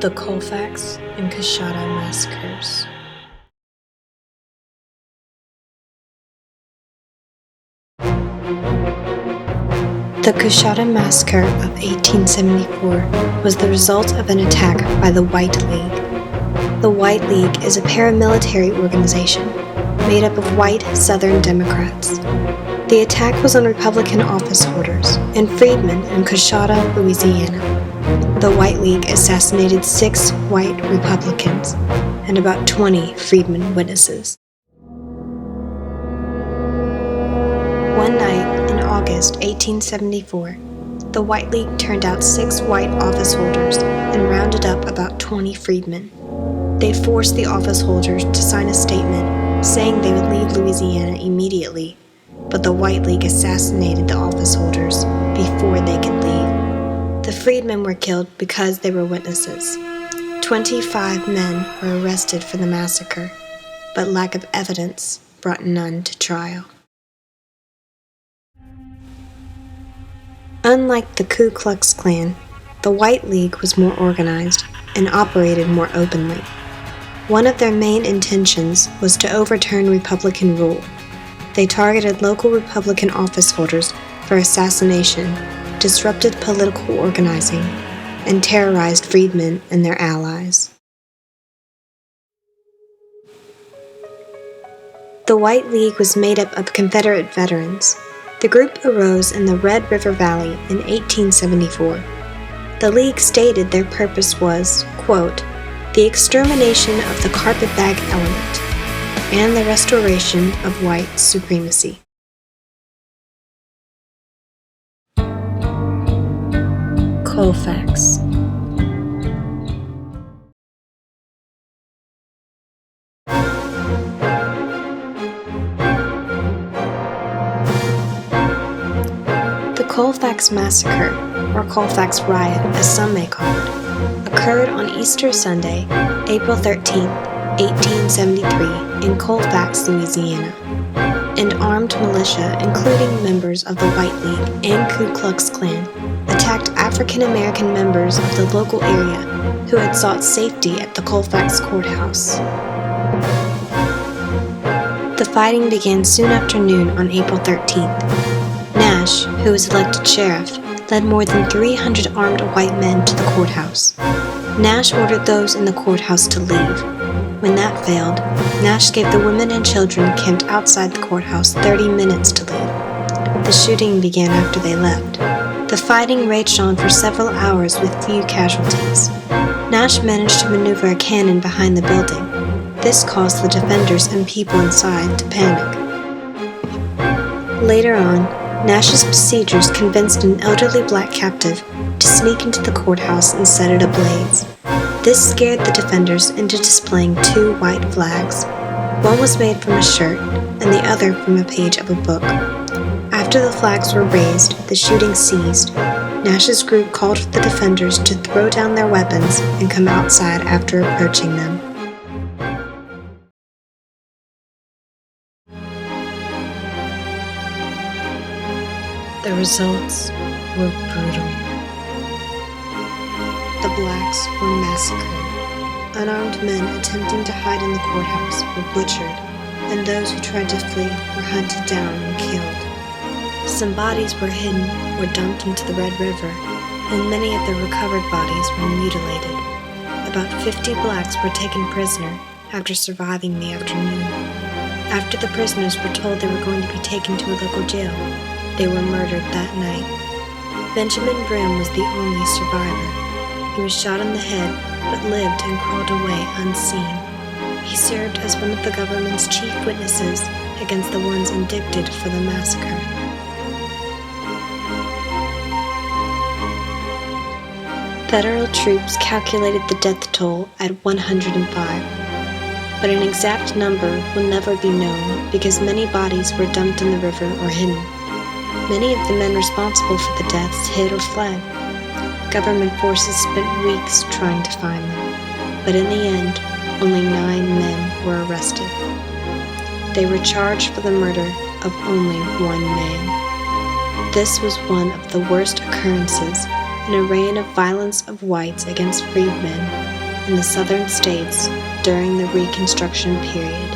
The Colfax and Coushatta massacres. The Coushatta Massacre of 1874 was the result of an attack by the White League. The White League is a paramilitary organization made up of white Southern Democrats. The attack was on Republican office holders and freedmen in Coushatta, Louisiana. The White League assassinated 6 white Republicans and about 20 freedmen witnesses. One night in August 1874, the White League turned out 6 white office holders and rounded up about 20 freedmen. They forced the office holders to sign a statement saying they would leave Louisiana immediately, but the White League assassinated the office holders before they could leave. The freedmen were killed because they were witnesses. 25 men were arrested for the massacre, but lack of evidence brought none to trial. Unlike the Ku Klux Klan, the White League was more organized and operated more openly. One of their main intentions was to overturn Republican rule. They targeted local Republican office holders for assassination, disrupted political organizing, and terrorized freedmen and their allies. The White League was made up of Confederate veterans. The group arose in the Red River Valley in 1874. The League stated their purpose was, quote, the extermination of the carpetbag element and the restoration of white supremacy. Colfax. The Colfax Massacre, or Colfax Riot as some may call it, occurred on Easter Sunday, April 13, 1873, in Colfax, Louisiana. An armed militia, including members of the White League and Ku Klux Klan, attacked African American members of the local area who had sought safety at the Colfax courthouse. The fighting began soon after noon on April 13th. Nash, who was elected sheriff, led more than 300 armed white men to the courthouse. Nash ordered those in the courthouse to leave. When that failed, Nash gave the women and children camped outside the courthouse 30 minutes to leave. The shooting began after they left. The fighting raged on for several hours with few casualties. Nash managed to maneuver a cannon behind the building. This caused the defenders and people inside to panic. Later on, Nash's besiegers convinced an elderly black captive to sneak into the courthouse and set it ablaze. This scared the defenders into displaying 2 white flags. One was made from a shirt and the other from a page of a book. After the flags were raised, the shooting ceased. Nash's group called for the defenders to throw down their weapons and come outside after approaching them. The results were brutal. The blacks were massacred. Unarmed men attempting to hide in the courthouse were butchered, and those who tried to flee were hunted down and killed. Some bodies were hidden or dumped into the Red River, and many of the recovered bodies were mutilated. About 50 blacks were taken prisoner after surviving the afternoon. After the prisoners were told they were going to be taken to a local jail, they were murdered that night. Benjamin Brim was the only survivor. He was shot in the head, but lived and crawled away unseen. He served as one of the government's chief witnesses against the ones indicted for the massacre. Federal troops calculated the death toll at 105, but an exact number will never be known because many bodies were dumped in the river or hidden. Many of the men responsible for the deaths hid or fled. Government forces spent weeks trying to find them, but in the end, only 9 men were arrested. They were charged for the murder of only 1 man. This was one of the worst occurrences in a reign of violence of whites against freedmen in the southern states during the Reconstruction period.